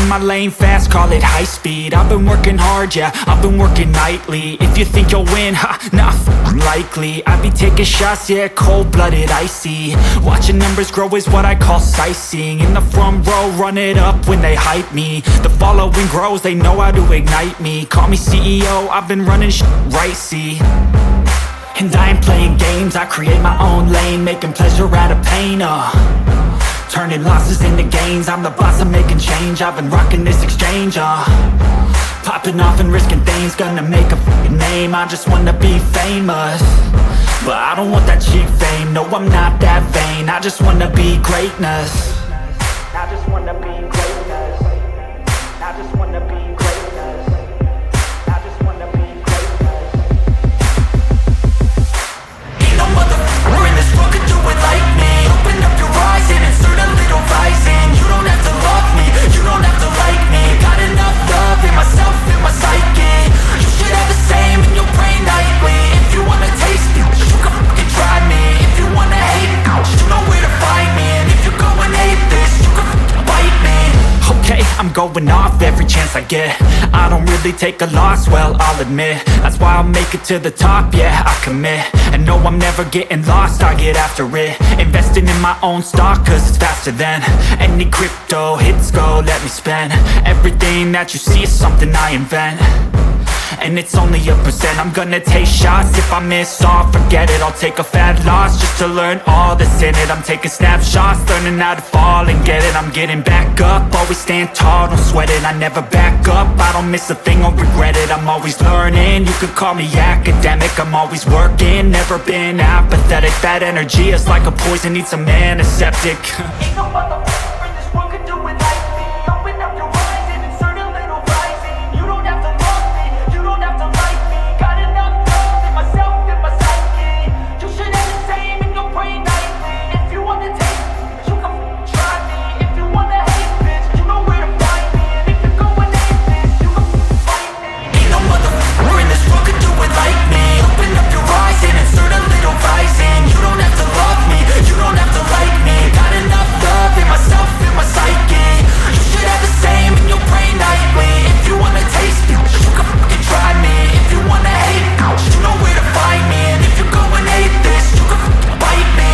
in my lane fast, call it high speed. I've been working hard, yeah, I've been working nightly. If you think you'll win, ha, nah, likely. I be taking shots, yeah, cold-blooded, icy. Watching numbers grow is what I call sightseeing. In the front row, run it up when they hype me. The following grows, they know how to ignite me. Call me CEO, I've been running right, see. And I ain't playing games, I create my own lane, making pleasure out of pain, turning losses into gains. I'm the boss, I'm making change. I've been rocking this exchange, popping off and risking things. Gonna make a f***ing name. I just wanna be famous, but I don't want that cheap fame. No, I'm not that vain. I just wanna be greatness. I just wanna be greatness. I just wanna be greatness. I just wanna be greatness. Ain't no motherfucker in this world could do it like me. Open up your eyes and insert a little rising. You don't have to love me, you don't have to like me. Got enough love in myself, in my psyche. You should have the same in your brain nightly. If you wanna taste me, you can fucking try me. If you wanna hate me, you know where to find me. And if you go and hate this, you can fucking bite me. Okay, I'm going off every chance I get. I don't really take a loss, well, I'll admit. That's why I'll make it to the top, yeah, I commit. And no, I'm never getting lost, I get after it. Investing in my own stock, cause it's faster than any crypto hits go, let me spend. Everything that you see is something I invent, and it's only a percent. I'm gonna take shots, if I miss all, forget it. I'll take a fat loss just to learn all that's in it. I'm taking snapshots, learning how to fall and get it. I'm getting back up, always stand tall, don't sweat it. I never back up, I don't miss a thing or regret it. I'm always learning, you could call me academic. I'm always working, never been apathetic. That energy is like a poison, needs some antiseptic. Ain't no motherfucker in this world could do it like me. Open up your eyes and insert a little rising. You don't have to love me, you don't have to like me. Got enough love in myself, in my psyche. You should have the same in your brain nightly. If you wanna taste me, you can try me. If you wanna hate this, you know where to find me. And if you go and hate this, you can fight me. Ain't no motherfucker in this world could do it like me. Open up your eyes and insert a little rising. You don't have to love me, you don't have to like me. Got enough love in myself, in my psyche. You should have the same in your brain nightly. If you wanna taste me, you can fucking try me. If you wanna hate me, you know where to find me. And if you go and hate this, you can fucking bite me.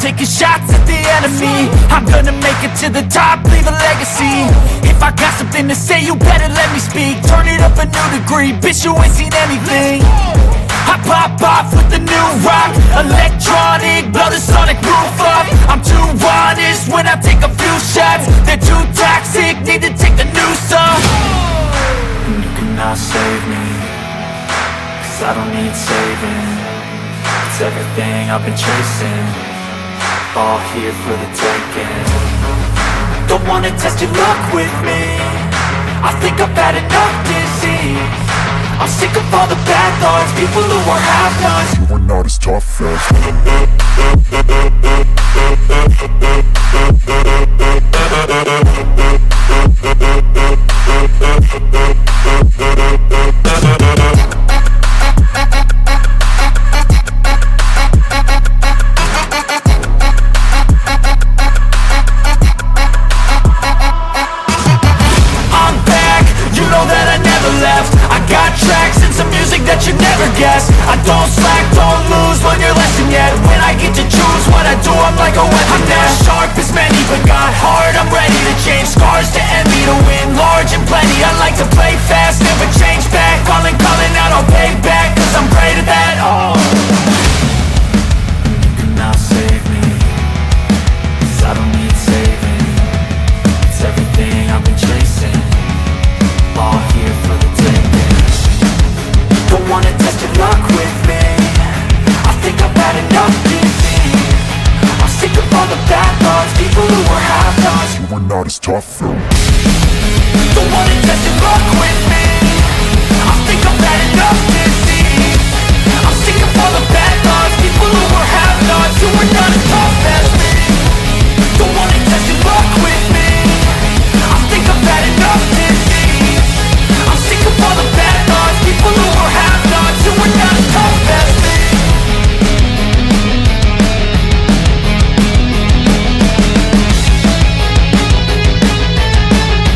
Taking shots at the enemy. I'm gonna make it to the top, leave a legacy. If I got something to say, you better let me speak. Turn it up a new degree, bitch, you ain't seen anything. I pop off with the new rock, electronic, blow the sonic roof up. I'm too honest when I take a few shots. They're too toxic, need to take the noose off. And you cannot save me, cause I don't need saving. It's everything I've been chasing, all here for the taking. Don't wanna test your luck with me, I think I've had enough disease. I'm sick of all the bad thoughts, people who are half-nots. You were not as tough as I don't slack, don't lose, learn your lesson yet. When I get to choose what I do, I'm like a weapon. I'm not sharp as many, but got hard, I'm ready to change. Scars to envy, to win large and plenty. I like to play fast, never change back. Calling out, I'll pay back, cause I'm great at that. Oh, you cannot save me, cause I don't need saving. It's everything I've been chasing, all here for the taking. Don't wanna test your luck with me, I think I've had enough disease. I'm sick of all the bad thoughts, people who were half-nots. you were not as tough as